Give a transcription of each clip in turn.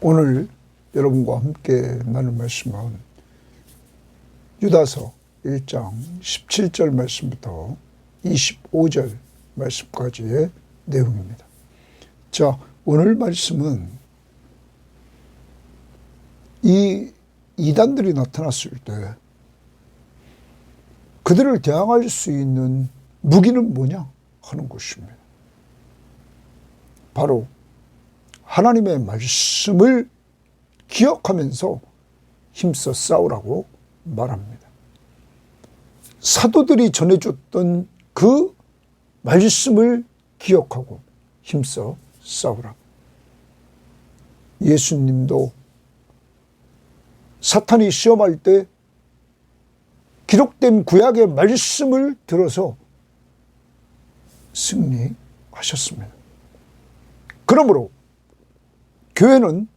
오늘 여러분과 함께 나눌 말씀은 유다서 1장 17절 말씀부터 25절 말씀까지의 내용입니다. 자, 오늘 말씀은 이 이단들이 나타났을 때 그들을 대항할 수 있는 무기는 뭐냐 하는 것입니다. 바로 하나님의 말씀을 기억하면서 힘써 싸우라고 말합니다. 사도들이 전해줬던 그 말씀을 기억하고 힘써 싸우라. 예수님도 사탄이 시험할 때 기록된 구약의 말씀을 들어서 승리하셨습니다. 그러므로 교회는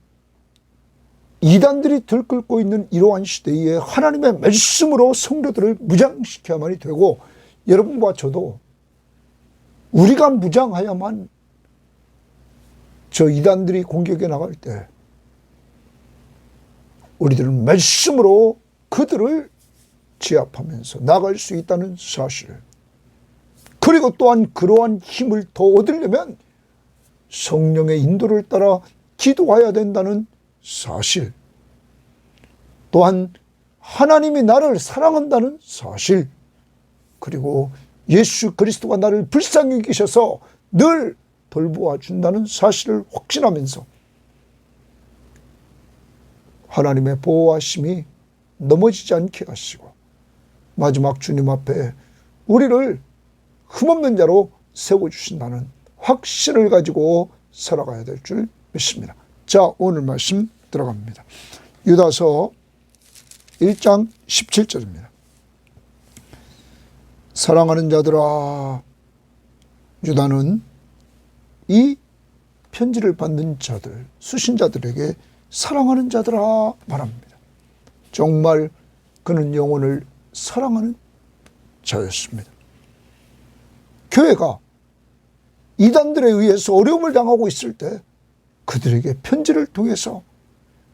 이단들이 들끓고 있는 이러한 시대에 하나님의 말씀으로 성도들을 무장시켜야만이 되고, 여러분과 저도 우리가 무장하야만 저 이단들이 공격해 나갈 때 우리들은 말씀으로 그들을 제압하면서 나갈 수 있다는 사실, 그리고 또한 그러한 힘을 더 얻으려면 성령의 인도를 따라 기도해야 된다는 사실, 또한 하나님이 나를 사랑한다는 사실, 그리고 예수 그리스도가 나를 불쌍히 여기셔서 늘 돌보아 준다는 사실을 확신하면서 하나님의 보호하심이 넘어지지 않게 하시고 마지막 주님 앞에 우리를 흠없는 자로 세워주신다는 확신을 가지고 살아가야 될 줄 믿습니다. 자, 오늘 말씀 들어갑니다. 유다서 1장 17절입니다. 사랑하는 자들아, 유다는 이 편지를 받는 자들, 수신자들에게 사랑하는 자들아 말합니다. 정말 그는 영혼을 사랑하는 자였습니다. 교회가 이단들에 의해서 어려움을 당하고 있을 때 그들에게 편지를 통해서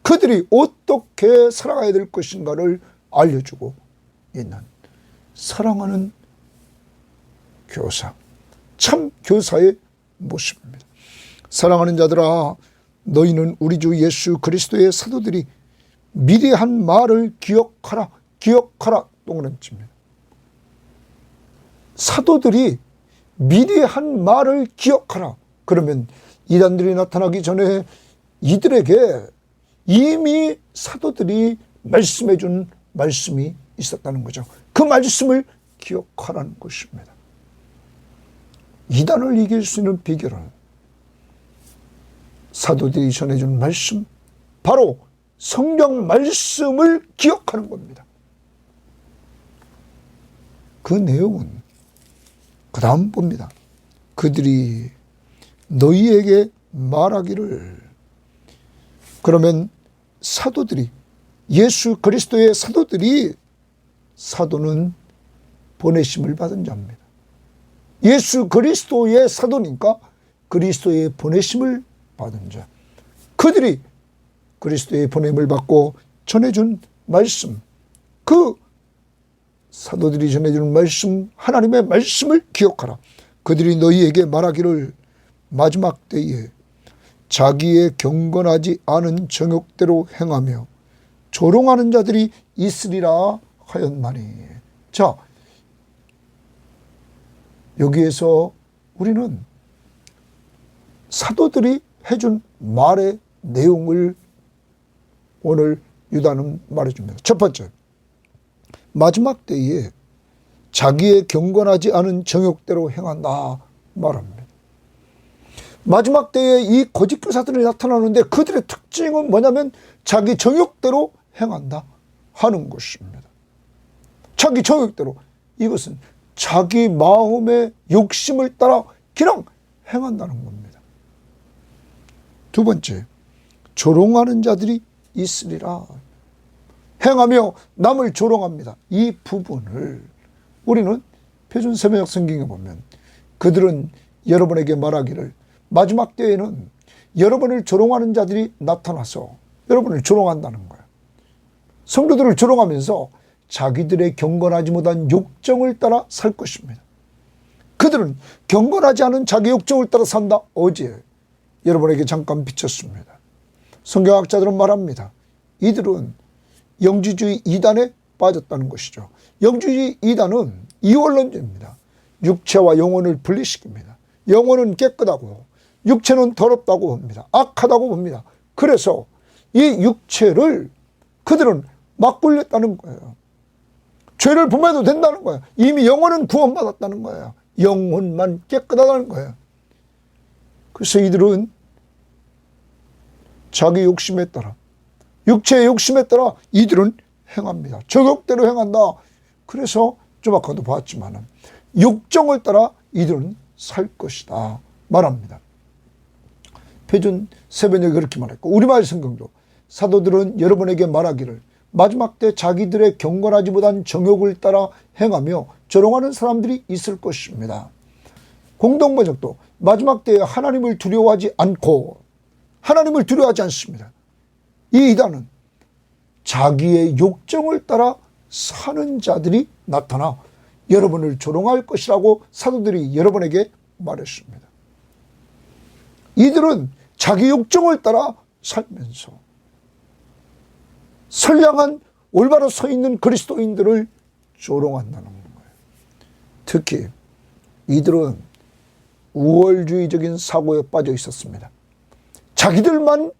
그들이 어떻게 살아가야 될 것인가를 알려주고 있는 사랑하는 교사, 참 교사의 모습입니다. 사랑하는 자들아, 너희는 우리 주 예수 그리스도의 사도들이 미리 한 말을 기억하라. 기억하라. 동그라미입니다. 사도들이 미리 한 말을 기억하라. 그러면 이단들이 나타나기 전에 이들에게 이미 사도들이 말씀해 준 말씀이 있었다는 거죠. 그 말씀을 기억하라는 것입니다. 이단을 이길 수 있는 비결은 사도들이 전해준 말씀, 바로 성경 말씀을 기억하는 겁니다. 그 내용은 그 다음 봅니다. 그들이 너희에게 말하기를, 그러면 사도들이, 예수 그리스도의 사도들이, 사도는 보내심을 받은 자입니다. 예수 그리스도의 사도니까 그리스도의 보내심을 받은 자, 그들이 그리스도의 보냄을 받고 전해준 말씀, 그 사도들이 전해주는 말씀, 하나님의 말씀을 기억하라. 그들이 너희에게 말하기를 마지막 때에 자기의 경건하지 않은 정욕대로 행하며 조롱하는 자들이 있으리라 하였나니. 자, 여기에서 우리는 사도들이 해준 말의 내용을 오늘 유다는 말해줍니다. 첫 번째, 마지막 때에 자기의 경건하지 않은 정욕대로 행한다 말합니다. 마지막 때에 이 거짓 교사들이 나타나는데 그들의 특징은 뭐냐면 자기 정욕대로 행한다 하는 것입니다. 자기 정욕대로, 이것은 자기 마음의 욕심을 따라 그냥 행한다는 겁니다. 두 번째, 조롱하는 자들이 있으리라. 행하며 남을 조롱합니다. 이 부분을 우리는 표준 세번역 성경에 보면 그들은 여러분에게 말하기를 마지막 때에는 여러분을 조롱하는 자들이 나타나서 여러분을 조롱한다는 거예요. 성도들을 조롱하면서 자기들의 경건하지 못한 욕정을 따라 살 것입니다. 그들은 경건하지 않은 자기 욕정을 따라 산다. 어제 여러분에게 잠깐 비쳤습니다. 성경학자들은 말합니다. 이들은 영지주의 이단에 빠졌다는 것이죠. 영지주의 이단은 이원론자입니다. 육체와 영혼을 분리시킵니다. 영혼은 깨끗하고 육체는 더럽다고 봅니다. 악하다고 봅니다. 그래서 이 육체를 그들은 막 굴렸다는 거예요. 죄를 범해도 된다는 거예요. 이미 영혼은 구원받았다는 거예요. 영혼만 깨끗하다는 거예요. 그래서 이들은 자기 욕심에 따라, 육체의 욕심에 따라 이들은 행합니다. 저격대로 행한다. 그래서 좀 아까도 봤지만 욕정을 따라 이들은 살 것이다 말합니다. 표준 세번역이 그렇게 말했고, 우리말 성경도 사도들은 여러분에게 말하기를 마지막 때 자기들의 경건하지 못한 정욕을 따라 행하며 조롱하는 사람들이 있을 것입니다. 공동번역도 마지막 때에 하나님을 두려워하지 않고, 하나님을 두려워하지 않습니다. 이 이단은 자기의 욕정을 따라 사는 자들이 나타나 여러분을 조롱할 것이라고 사도들이 여러분에게 말했습니다. 이들은 자기 욕정을 따라 살면서 선량한 올바로 서 있는 그리스도인들을 조롱한다는 거예요. 특히 이들은 우월주의적인 사고에 빠져 있었습니다. 자기들만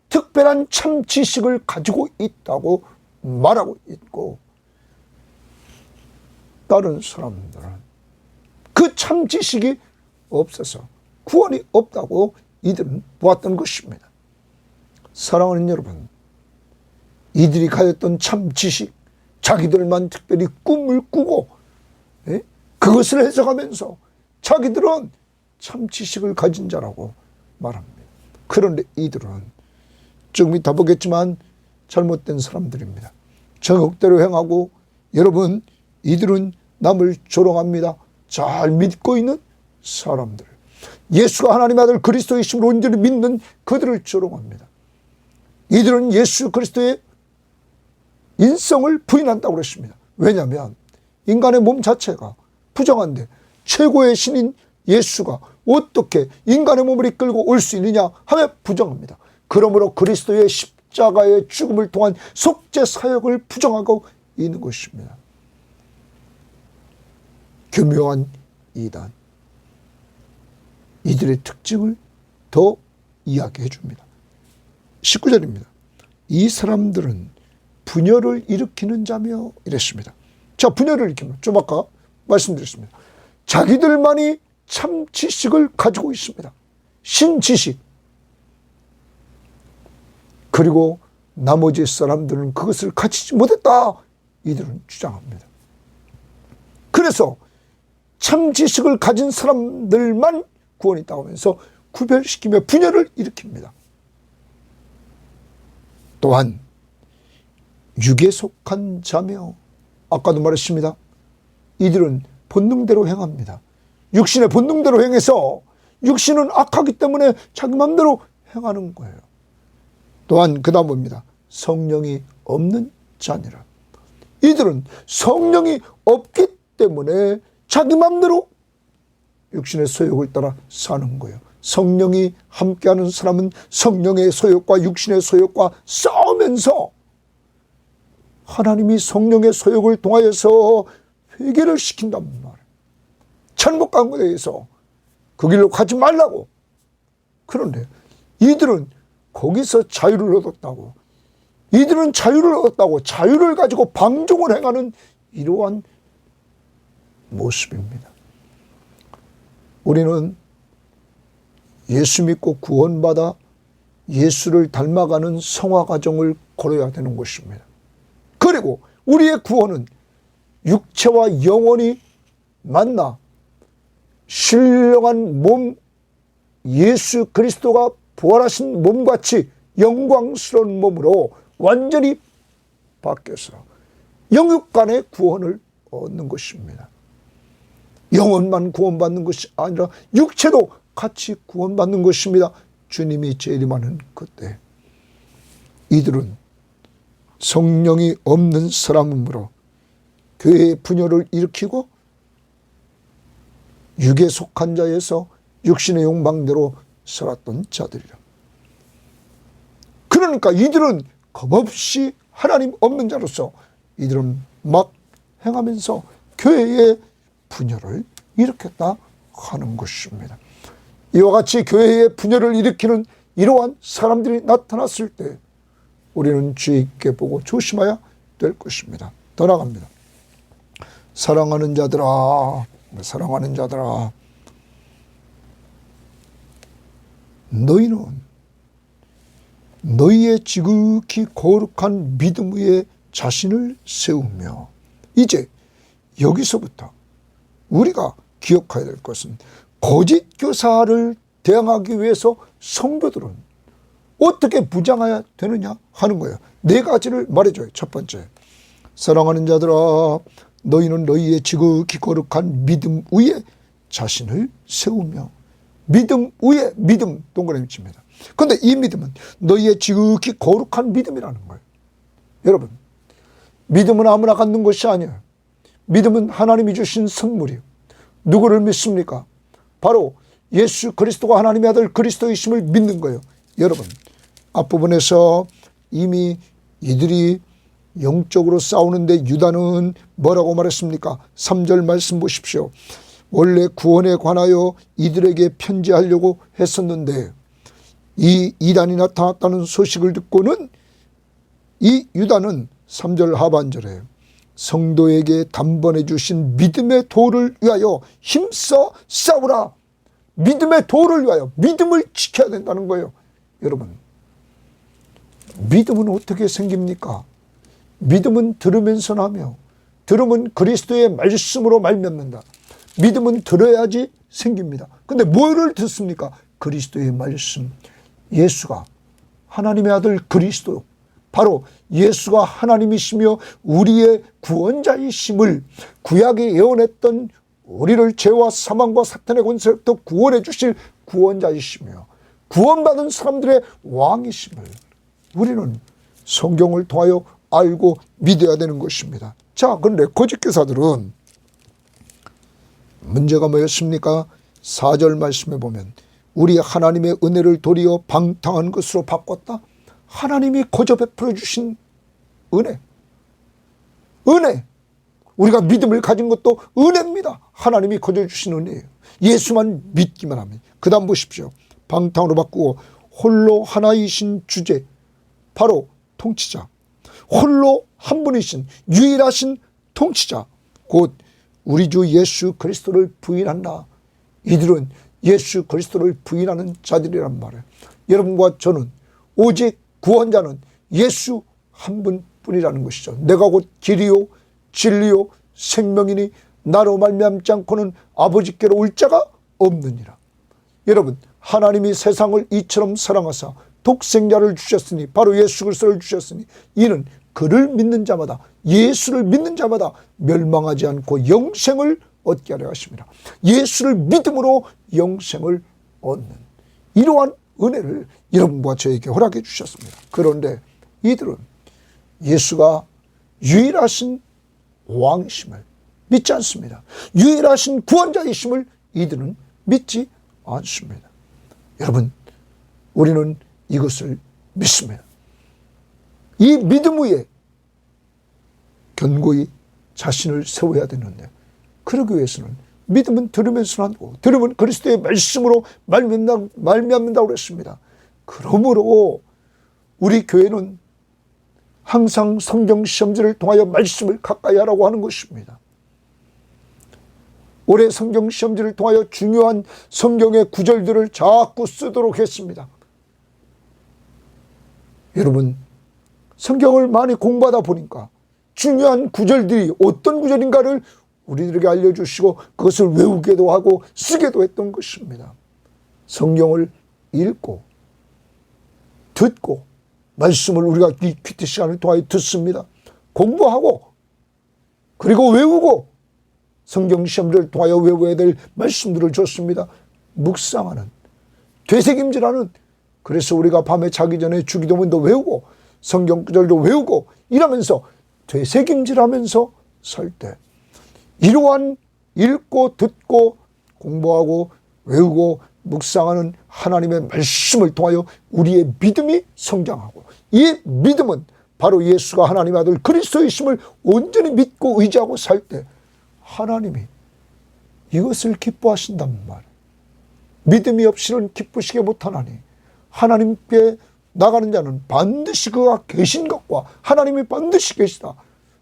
특별한 참 지식을 가지고 있다고 말하고 있고, 다른 사람들은 그 참 지식이 없어서 구원이 없다고 이들은 보았던 것입니다. 사랑하는 여러분, 이들이 가졌던 참 지식, 자기들만 특별히 꿈을 꾸고 그것을 해석하면서 자기들은 참 지식을 가진 자라고 말합니다. 그런데 이들은 좀 이따 보겠지만 잘못된 사람들입니다. 정욕대로 행하고, 여러분, 이들은 남을 조롱합니다. 잘 믿고 있는 사람들, 예수가 하나님의 아들 그리스도이심을 온전히 믿는 그들을 조롱합니다. 이들은 예수 그리스도의 인성을 부인한다고 그랬습니다. 왜냐하면 인간의 몸 자체가 부정한데 최고의 신인 예수가 어떻게 인간의 몸을 이끌고 올 수 있느냐 하며 부정합니다. 그러므로 그리스도의 십자가의 죽음을 통한 속죄 사역을 부정하고 있는 것입니다. 교묘한 이단, 이들의 특징을 더 이야기해 줍니다. 19절입니다. 이 사람들은 분열을 일으키는 자며 이랬습니다. 자, 분열을 일으키면 좀 아까 말씀드렸습니다. 자기들만이 참 지식을 가지고 있습니다. 신지식. 그리고 나머지 사람들은 그것을 가지지 못했다. 이들은 주장합니다. 그래서 참 지식을 가진 사람들만 구원이 있다고 하면서 구별시키며 분열을 일으킵니다. 또한 육에 속한 자며, 아까도 말했습니다. 이들은 본능대로 행합니다. 육신의 본능대로 행해서 육신은 악하기 때문에 자기 마음대로 행하는 거예요. 또한 그 다음 봅니다. 성령이 없는 자니라. 이들은 성령이 없기 때문에 자기 마음대로 육신의 소욕을 따라 사는 거예요. 성령이 함께하는 사람은 성령의 소욕과 육신의 소욕과 싸우면서 하나님이 성령의 소욕을 통하여서 회개를 시킨단 말이에요. 잘못 간 것에 대해서 그 길로 가지 말라고. 그런데 이들은 거기서 자유를 얻었다고, 이들은 자유를 얻었다고 자유를 가지고 방종을 행하는 이러한 모습입니다. 우리는 예수 믿고 구원받아 예수를 닮아가는 성화 과정을 걸어야 되는 것입니다. 그리고 우리의 구원은 육체와 영혼이 만나 신령한 몸, 예수 그리스도가 부활하신 몸같이 영광스러운 몸으로 완전히 바뀌어서 영육 간의 구원을 얻는 것입니다. 영혼만 구원받는 것이 아니라 육체도 같이 구원받는 것입니다. 주님이 재림하는 그때 이들은 성령이 없는 사람이므로 교회의 분열을 일으키고 육에 속한 자에서 육신의 욕망대로 살았던 자들이라. 그러니까 이들은 겁없이 하나님 없는 자로서 이들은 막 행하면서 교회의 분열을 일으켰다 하는 것입니다. 이와 같이 교회의 분열을 일으키는 이러한 사람들이 나타났을 때 우리는 주의 있게 보고 조심해야 될 것입니다. 더 나아갑니다. 사랑하는 자들아, 사랑하는 자들아, 너희는 너희의 지극히 거룩한 믿음 위에 자신을 세우며, 이제 여기서부터 우리가 기억해야 될 것은 거짓 교사를 대항하기 위해서 성도들은 어떻게 무장해야 되느냐 하는 거예요. 네 가지를 말해줘요. 첫 번째, 사랑하는 자들아, 너희는 너희의 지극히 거룩한 믿음 위에 자신을 세우며. 믿음 위에, 믿음 동그라미 칩니다. 그런데 이 믿음은 너희의 지극히 거룩한 믿음이라는 거예요. 여러분, 믿음은 아무나 갖는 것이 아니에요. 믿음은 하나님이 주신 선물이에요. 누구를 믿습니까? 바로 예수 그리스도가 하나님의 아들 그리스도이심을 믿는 거예요. 여러분, 앞부분에서 이미 이들이 영적으로 싸우는데 유다는 뭐라고 말했습니까? 3절 말씀 보십시오. 원래 구원에 관하여 이들에게 편지하려고 했었는데 이 이단이 나타났다는 소식을 듣고는 이 유다는 3절 하반절에 성도에게 단번에 주신 믿음의 도를 위하여 힘써 싸우라. 믿음의 도를 위하여, 믿음을 지켜야 된다는 거예요. 여러분, 믿음은 어떻게 생깁니까? 믿음은 들으면서 나며, 들으면 그리스도의 말씀으로 말미암는다. 믿음은 들어야지 생깁니다. 근데 뭐를 듣습니까? 그리스도의 말씀. 예수가 하나님의 아들 그리스도, 바로 예수가 하나님이시며 우리의 구원자이심을 구약에 예언했던 우리를 죄와 사망과 사탄의 권세로부터 구원해 주실 구원자이시며 구원받은 사람들의 왕이심을 우리는 성경을 통하여 알고 믿어야 되는 것입니다. 자, 그런데 거짓 교사들은 문제가 뭐였습니까? 4절 말씀에 보면 우리 하나님의 은혜를 도리어 방탕한 것으로 바꿨다. 하나님이 거저 베풀어 주신 은혜. 우리가 믿음을 가진 것도 은혜입니다. 하나님이 거저 주신 은혜예요. 예수만 믿기만 하면. 그 다음 보십시오. 방탕으로 바꾸고 홀로 하나이신 주제, 바로 통치자, 홀로 한 분이신 유일하신 통치자, 곧 우리 주 예수 그리스도를 부인한다. 이들은 예수 그리스도를 부인하는 자들이란 말이에요. 여러분과 저는 오직 구원자는 예수 한 분뿐이라는 것이죠. 내가 곧 길이요 진리요 생명이니 나로 말미암지 않고는 아버지께로 올 자가 없느니라. 여러분, 하나님이 세상을 이처럼 사랑하사 독생자를 주셨으니, 바로 예수 그리스도를 주셨으니 이는 그를 믿는 자마다, 예수를 믿는 자마다 멸망하지 않고 영생을 얻게 하려 하십니다. 예수를 믿음으로 영생을 얻는 이러한 은혜를 여러분과 저에게 허락해 주셨습니다. 그런데 이들은 예수가 유일하신 왕이심을 믿지 않습니다. 유일하신 구원자이심을 이들은 믿지 않습니다. 여러분, 우리는 이것을 믿습니다. 이 믿음 위에 견고히 자신을 세워야 되는데, 그러기 위해서는 믿음은 들으면서는 안 되고, 들으면 그리스도의 말씀으로 말미암는다고 그랬습니다. 그러므로 우리 교회는 항상 성경 시험지를 통하여 말씀을 가까이 하라고 하는 것입니다. 올해 성경 시험지를 통하여 중요한 성경의 구절들을 자꾸 쓰도록 했습니다. 여러분, 성경을 많이 공부하다 보니까 중요한 구절들이 어떤 구절인가를 우리들에게 알려주시고 그것을 외우기도 하고 쓰기도 했던 것입니다. 성경을 읽고 듣고 말씀을 우리가 이 큐티 시간을 통하여 듣습니다. 공부하고 그리고 외우고 성경 시험을 통하여 외워야 될 말씀들을 줬습니다. 묵상하는, 되새김질하는 그래서 우리가 밤에 자기 전에 주기도문도 외우고 성경 구절도 외우고 이러면서 되새김질하면서 살 때 이러한 읽고 듣고 공부하고 외우고 묵상하는 하나님의 말씀을 통하여 우리의 믿음이 성장하고, 이 믿음은 바로 예수가 하나님의 아들 그리스도이심을 온전히 믿고 의지하고 살 때 하나님이 이것을 기뻐하신단 말이에요. 믿음이 없이는 기쁘시게 못하나니 하나님께 나가는 자는 반드시 그가 계신 것과 하나님이 반드시 계시다.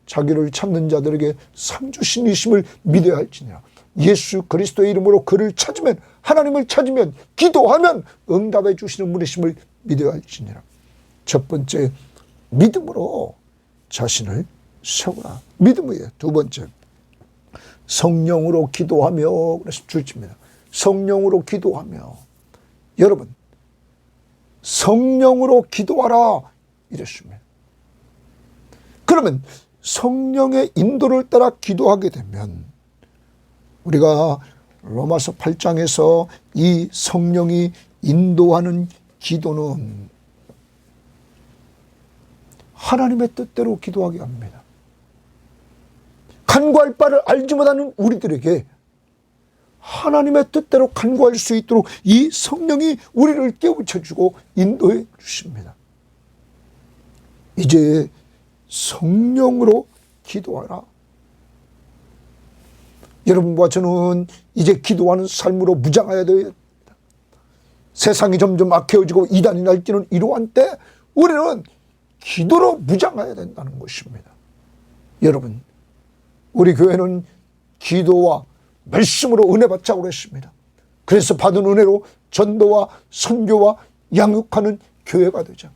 자기를 찾는 자들에게 상 주신 이심을 믿어야 할지니라. 예수 그리스도의 이름으로 그를 찾으면, 하나님을 찾으면, 기도하면 응답해 주시는 분이심을 믿어야 할지니라. 첫 번째, 믿음으로 자신을 세우라. 믿음이에요. 두 번째, 성령으로 기도하며. 그래서 줄집니다. 성령으로 기도하며. 여러분, 성령으로 기도하라 이랬습니다. 그러면 성령의 인도를 따라 기도하게 되면, 우리가 로마서 8장에서 이 성령이 인도하는 기도는 하나님의 뜻대로 기도하게 합니다. 간구할 바를 알지 못하는 우리들에게 하나님의 뜻대로 간구할 수 있도록 이 성령이 우리를 깨우쳐주고 인도해 주십니다. 이제 성령으로 기도하라. 여러분과 저는 이제 기도하는 삶으로 무장해야 됩니다. 세상이 점점 악해지고 이단이 날뛰는 이러한 때 우리는 기도로 무장해야 된다는 것입니다. 여러분, 우리 교회는 기도와 말씀으로 은혜 받자고 그랬습니다. 그래서 받은 은혜로 전도와 선교와 양육하는 교회가 되자,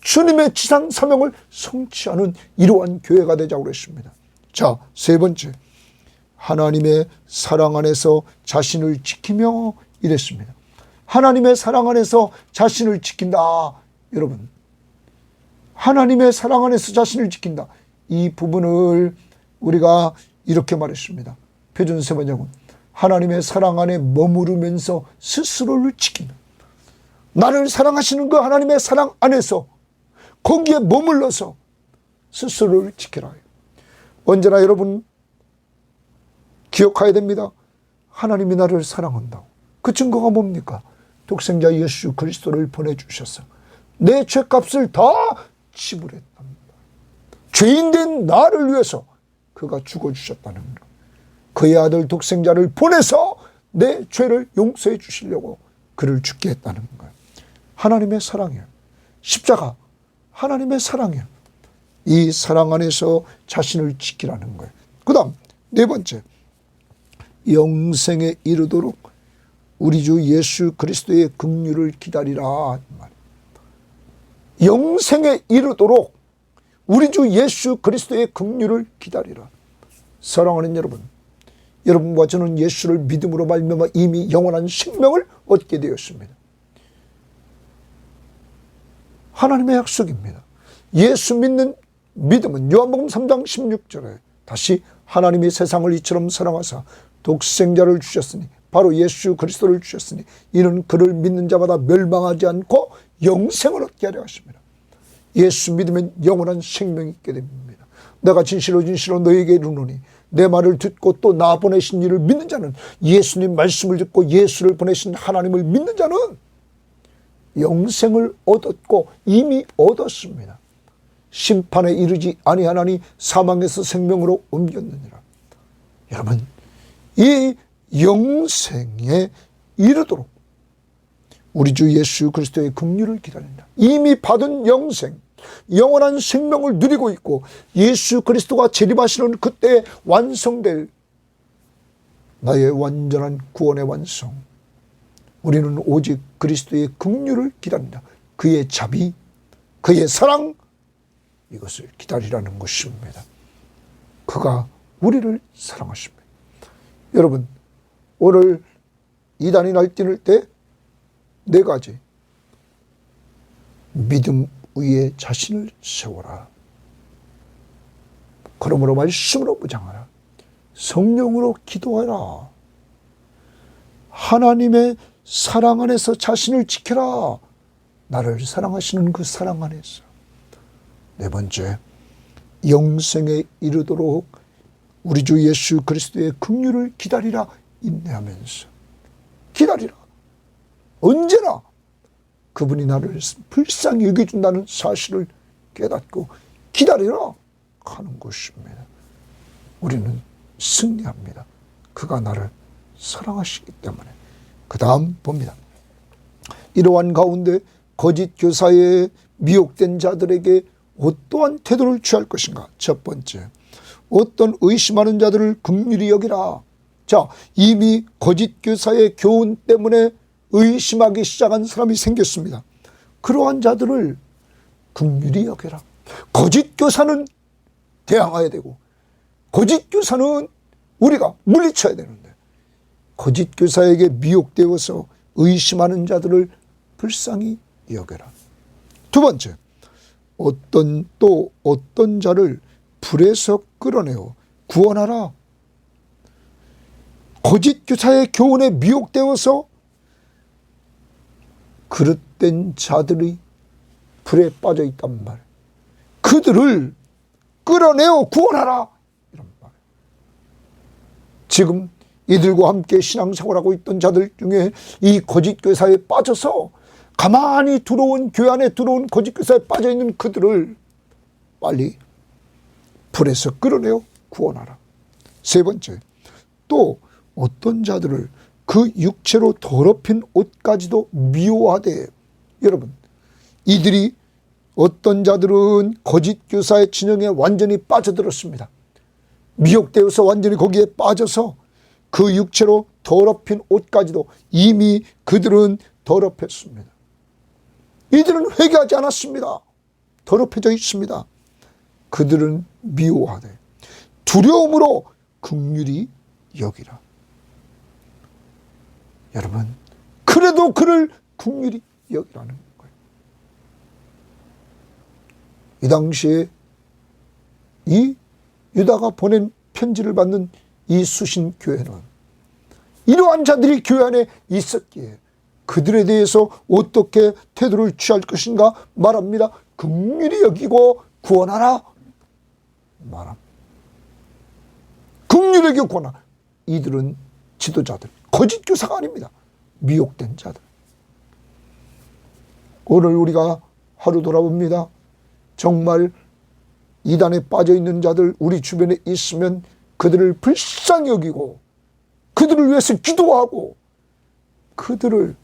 주님의 지상 사명을 성취하는 이러한 교회가 되자고 그랬습니다. 자, 세 번째, 하나님의 사랑 안에서 자신을 지키며 이랬습니다. 하나님의 사랑 안에서 자신을 지킨다. 여러분, 하나님의 사랑 안에서 자신을 지킨다. 이 부분을 우리가 이렇게 말했습니다. 표준 세 번역은 하나님의 사랑 안에 머무르면서 스스로를 지킨다. 나를 사랑하시는 그 하나님의 사랑 안에서 거기에 머물러서 스스로를 지켜라. 언제나 여러분 기억해야 됩니다. 하나님이 나를 사랑한다고. 그 증거가 뭡니까? 독생자 예수 그리스도를 보내주셔서 내 죄값을 다 지불했답니다. 죄인된 나를 위해서 그가 죽어주셨다는 것. 그의 아들 독생자를 보내서 내 죄를 용서해 주시려고 그를 죽게 했다는 거예요. 하나님의 사랑이에요. 십자가 하나님의 사랑이에요. 이 사랑 안에서 자신을 지키라는 거예요. 그 다음 네 번째, 영생에 이르도록 우리 주 예수 그리스도의 긍휼을 기다리라. 영생에 이르도록 우리 주 예수 그리스도의 긍휼을 기다리라. 사랑하는 여러분, 여러분과 저는 예수를 믿음으로 말미암아 이미 영원한 생명을 얻게 되었습니다. 하나님의 약속입니다. 예수 믿는 믿음은 요한복음 3장 16절에 다시 하나님이 세상을 이처럼 사랑하사 독생자를 주셨으니, 바로 예수 그리스도를 주셨으니 이는 그를 믿는 자마다 멸망하지 않고 영생을 얻게 하려 하십니다. 예수 믿으면 영원한 생명이 있게 됩니다. 내가 진실로 진실로 너에게 이르노니 내 말을 듣고 또 나 보내신 이를 믿는 자는, 예수님 말씀을 듣고 예수를 보내신 하나님을 믿는 자는 영생을 얻었고 이미 얻었습니다. 심판에 이르지 아니하나니 사망에서 생명으로 옮겼느니라. 여러분, 이 영생에 이르도록 우리 주 예수 그리스도의 긍휼을 기다린다. 이미 받은 영생, 영원한 생명을 누리고 있고 예수 그리스도가 재림하시는 그때 완성될 나의 완전한 구원의 완성, 우리는 오직 그리스도의 긍휼을 기다린다. 그의 자비, 그의 사랑, 이것을 기다리라는 것입니다. 그가 우리를 사랑하십니다. 여러분, 오늘 이단이 날뛰는 때 네 가지, 믿음 위에 자신을 세워라. 그러므로 말씀으로 무장하라. 성령으로 기도하라. 하나님의 사랑 안에서 자신을 지켜라. 나를 사랑하시는 그 사랑 안에서. 네 번째, 영생에 이르도록 우리 주 예수 그리스도의 긍휼을 기다리라. 인내하면서 기다리라. 언제나 그분이 나를 불쌍히 여겨준다는 사실을 깨닫고 기다리라 하는 것입니다. 우리는 승리합니다. 그가 나를 사랑하시기 때문에. 그 다음 봅니다. 이러한 가운데 거짓 교사에 미혹된 자들에게 어떠한 태도를 취할 것인가? 첫 번째, 어떤 의심하는 자들을 긍휼히 여기라. 자, 이미 거짓 교사의 교훈 때문에 의심하기 시작한 사람이 생겼습니다. 그러한 자들을 긍휼히 여겨라. 거짓 교사는 대항해야 되고, 거짓 교사는 우리가 물리쳐야 되는데, 거짓 교사에게 미혹되어서 의심하는 자들을 불쌍히 여겨라. 두 번째, 어떤 자를 불에서 끌어내어 구원하라. 거짓 교사의 교훈에 미혹되어서 그릇된 자들이 불에 빠져 있단 말. 그들을 끌어내어 구원하라. 이런 말. 지금 이들과 함께 신앙생활하고 있던 자들 중에 이 거짓 교사에 빠져서 가만히 들어온 교회 안에 들어온 거짓 교사에 빠져 있는 그들을 빨리 불에서 끌어내어 구원하라. 세 번째, 또 어떤 자들을 그 육체로 더럽힌 옷까지도 미워하되. 여러분, 이들이 어떤 자들은 거짓 교사의 진영에 완전히 빠져들었습니다. 미혹되어서 완전히 거기에 빠져서 그 육체로 더럽힌 옷까지도 이미 그들은 더럽혔습니다. 이들은 회개하지 않았습니다. 더럽혀져 있습니다. 그들은 미워하되 두려움으로 긍휼히 여기라. 여러분, 그래도 그를 긍휼히 여기라는 거예요. 이 당시에 이 유다가 보낸 편지를 받는 이 수신 교회는 이러한 자들이 교회 안에 있었기에 그들에 대해서 어떻게 태도를 취할 것인가 말합니다. 긍휼히 여기고 구원하라 말합니다. 긍휼히 여기고 구원하라. 이들은 지도자들, 거짓 교사가 아닙니다. 미혹된 자들. 오늘 우리가 하루 돌아봅니다. 정말 이단에 빠져있는 자들 우리 주변에 있으면 그들을 불쌍히 여기고 그들을 위해서 기도하고 그들을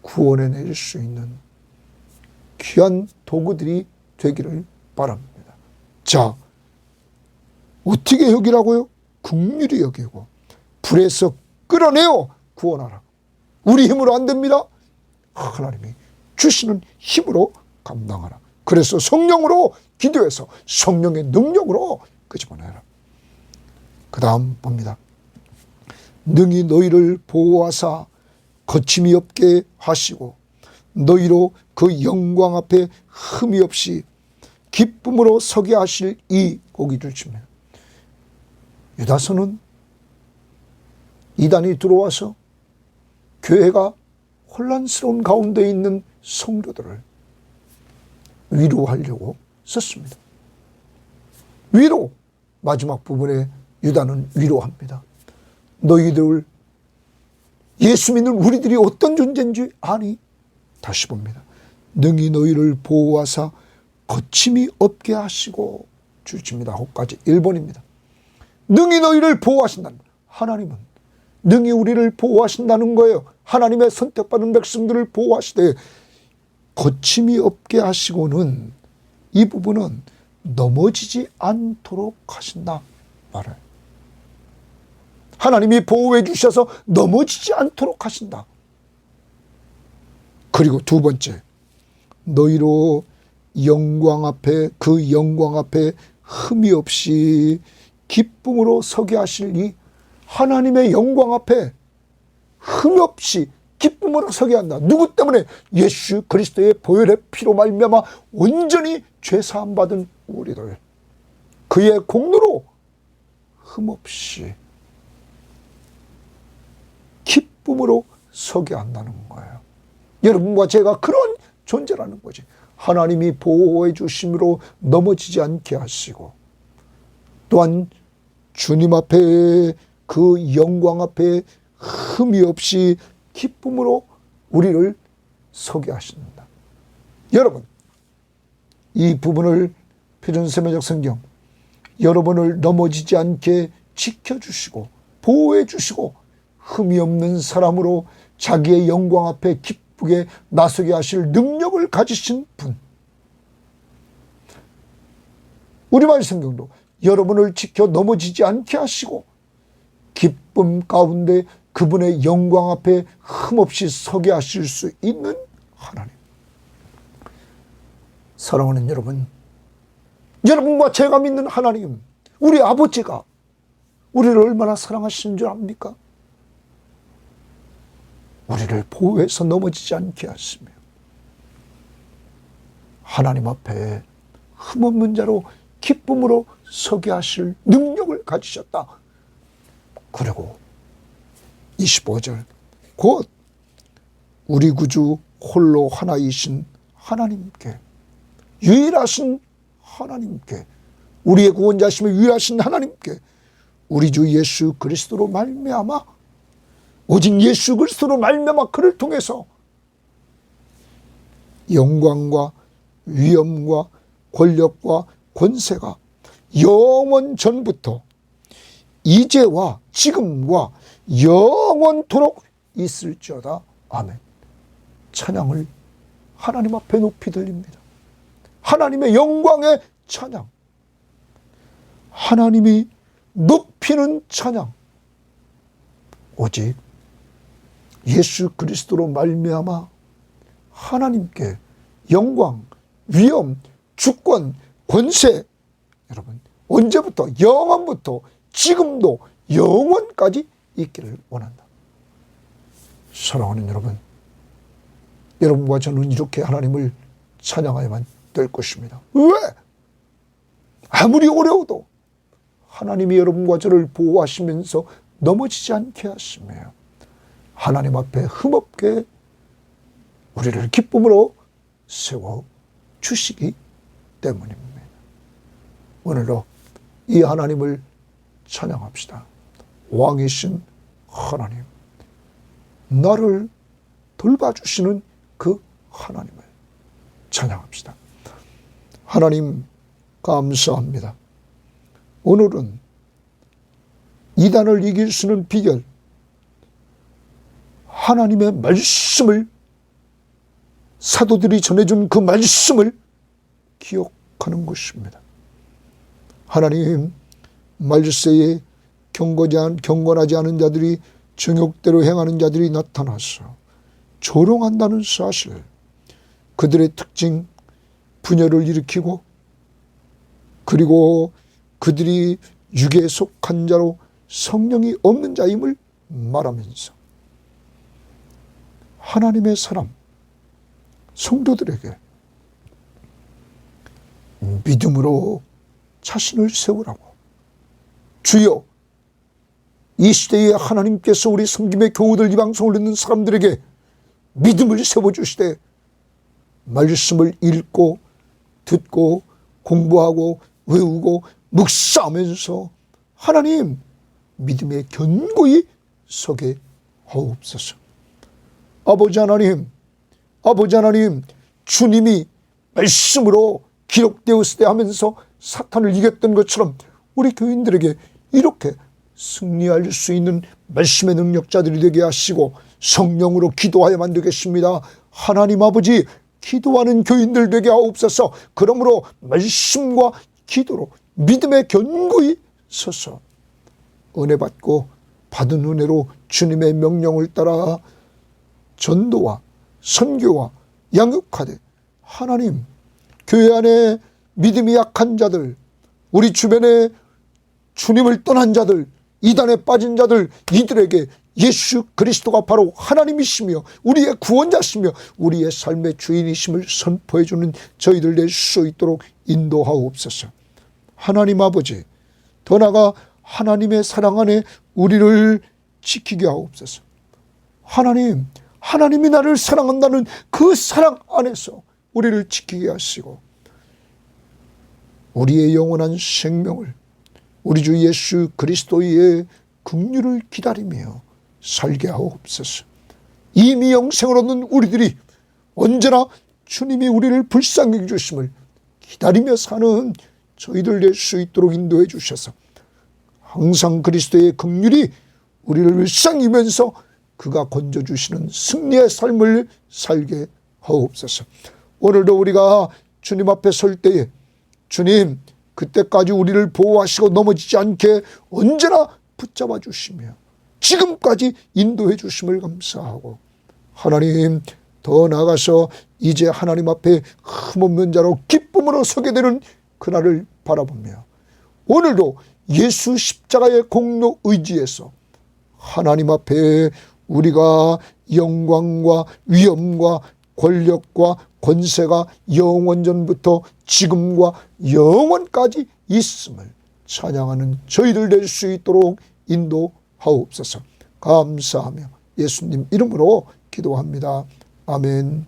구원해낼 수 있는 귀한 도구들이 되기를 바랍니다. 자, 어떻게 여기라고요? 긍휼히 여기고 불에서 끌어내어 구원하라. 우리 힘으로 안 됩니다. 하나님이 주시는 힘으로 감당하라. 그래서 성령으로 기도해서 성령의 능력으로 끄집어내라. 그 다음 봅니다. 능히 너희를 보호하사 거침이 없게 하시고 너희로 그 영광 앞에 흠이 없이 기쁨으로 서게 하실 이 고기 주십니다. 유다서는 이단이 들어와서 교회가 혼란스러운 가운데 있는 성도들을 위로하려고 썼습니다. 위로, 마지막 부분에 유다는 위로합니다. 너희들 예수 믿는 우리들이 어떤 존재인지 아니? 다시 봅니다. 능히 너희를 보호하사 거침이 없게 하시고 주십니다. 호까지 1번입니다. 능히 너희를 보호하신다는 거예요. 하나님은 능히 우리를 보호하신다는 거예요. 하나님의 선택받은 백성들을 보호하시되 거침이 없게 하시고는 이 부분은 넘어지지 않도록 하신다 말해요. 하나님이 보호해 주셔서 넘어지지 않도록 하신다. 그리고 두 번째, 너희로 영광 앞에 그 영광 앞에 흠이 없이 기쁨으로 서게 하실 이 하나님의 영광 앞에 흠 없이 기쁨으로 서게 한다. 누구 때문에? 예수 그리스도의 보혈의 피로 말미암아 온전히 죄 사함 받은 우리들, 그의 공로로 흠 없이 기쁨으로 서게 한다는 거예요. 여러분과 제가 그런 존재라는 거지. 하나님이 보호해 주심으로 넘어지지 않게 하시고, 또한 주님 앞에, 그 영광 앞에 흠이 없이 기쁨으로 우리를 서게 하신다. 여러분, 이 부분을 표준세매적 성경, 여러분을 넘어지지 않게 지켜주시고 보호해 주시고 흠이 없는 사람으로 자기의 영광 앞에 기쁘게 나서게 하실 능력을 가지신 분. 우리말 성경도 여러분을 지켜 넘어지지 않게 하시고 기쁨 가운데 그분의 영광 앞에 흠없이 서게 하실 수 있는 하나님. 사랑하는 여러분, 여러분과 제가 믿는 하나님, 우리 아버지가 우리를 얼마나 사랑하시는 줄 압니까? 우리를 보호해서 넘어지지 않게 하시며 하나님 앞에 흠없는 자로 기쁨으로 서게 하실 능력을 가지셨다. 그리고 25절, 곧 우리 구주 홀로 하나이신 하나님께, 유일하신 하나님께, 우리의 구원자심을 유일하신 하나님께 우리 주 예수 그리스도로 말미암아, 오직 예수 그리스도로 말미암아 그를 통해서 영광과 위엄과 권력과 권세가 영원 전부터 이제와 지금과 영원토록 있을지어다. 아멘. 찬양을 하나님 앞에 높이 들립니다. 하나님의 영광의 찬양, 하나님이 높이는 찬양, 오직 예수 그리스도로 말미암아 하나님께 영광, 위엄, 주권, 권세, 여러분 언제부터? 영원부터 지금도 영원까지 있기를 원한다. 사랑하는 여러분, 여러분과 저는 이렇게 하나님을 찬양해야만 될 것입니다. 왜? 아무리 어려워도 하나님이 여러분과 저를 보호하시면서 넘어지지 않게 하시며 하나님 앞에 흠없게 우리를 기쁨으로 세워주시기 때문입니다. 오늘도 이 하나님을 찬양합시다. 왕이신 하나님, 나를 돌봐주시는 그 하나님을 찬양합시다. 하나님 감사합니다. 오늘은 이단을 이길 수 있는 비결, 하나님의 말씀을, 사도들이 전해준 그 말씀을 기억하는 것입니다. 하나님, 말세에 경건하지 않은 자들이, 정욕대로 행하는 자들이 나타나서 조롱한다는 사실, 그들의 특징, 분열을 일으키고, 그리고 그들이 육에 속한 자로 성령이 없는 자임을 말하면서 하나님의 사람, 성도들에게 믿음으로 자신을 세우라고, 주여 이 시대에 하나님께서 우리 섬김의 교우들, 이 방송을 듣는 사람들에게 믿음을 세워주시되 말씀을 읽고 듣고 공부하고 외우고 묵상하면서 하나님 믿음에 견고히 서게 하옵소서. 아버지 하나님, 주님이 말씀으로 기록되었을 때 하면서 사탄을 이겼던 것처럼 우리 교인들에게 이렇게 승리할 수 있는 말씀의 능력자들이 되게 하시고 성령으로 기도하여만 되겠습니다. 하나님 아버지, 기도하는 교인들 되게 하옵소서. 그러므로 말씀과 기도로 믿음에 견고히 서서 은혜 받고 받은 은혜로 주님의 명령을 따라 전도와 선교와 양육하되, 하나님 교회 안에 믿음이 약한 자들, 우리 주변에 주님을 떠난 자들, 이단에 빠진 자들, 이들에게 예수 그리스도가 바로 하나님이시며 우리의 구원자시며 우리의 삶의 주인이심을 선포해 주는 저희들 될 수 있도록 인도하옵소서. 하나님 아버지, 더 나아가 하나님의 사랑 안에 우리를 지키게 하옵소서. 하나님, 하나님이 나를 사랑한다는 그 사랑 안에서 우리를 지키게 하시고 우리의 영원한 생명을 우리 주 예수 그리스도의 긍휼을 기다리며 살게 하옵소서. 이미 영생을 얻는 우리들이 언제나 주님이 우리를 불쌍히 여기심을 기다리며 사는 저희들 될 수 있도록 인도해 주셔서 항상 그리스도의 긍휼이 우리를 일상이면서 그가 건져주시는 승리의 삶을 살게 하옵소서. 오늘도 우리가 주님 앞에 설 때에 주님 그때까지 우리를 보호하시고 넘어지지 않게 언제나 붙잡아 주시며 지금까지 인도해 주심을 감사하고 하나님 더 나아가서 이제 하나님 앞에 흠없는 자로 기쁨으로 서게 되는 그날을 바라보며 오늘도 예수 십자가의 공로 의지에서 하나님 앞에 우리가 영광과 위엄과 권력과 권세가 영원전부터 지금과 영원까지 있음을 찬양하는 저희들 될 수 있도록 인도하옵소서. 감사하며 예수님 이름으로 기도합니다. 아멘.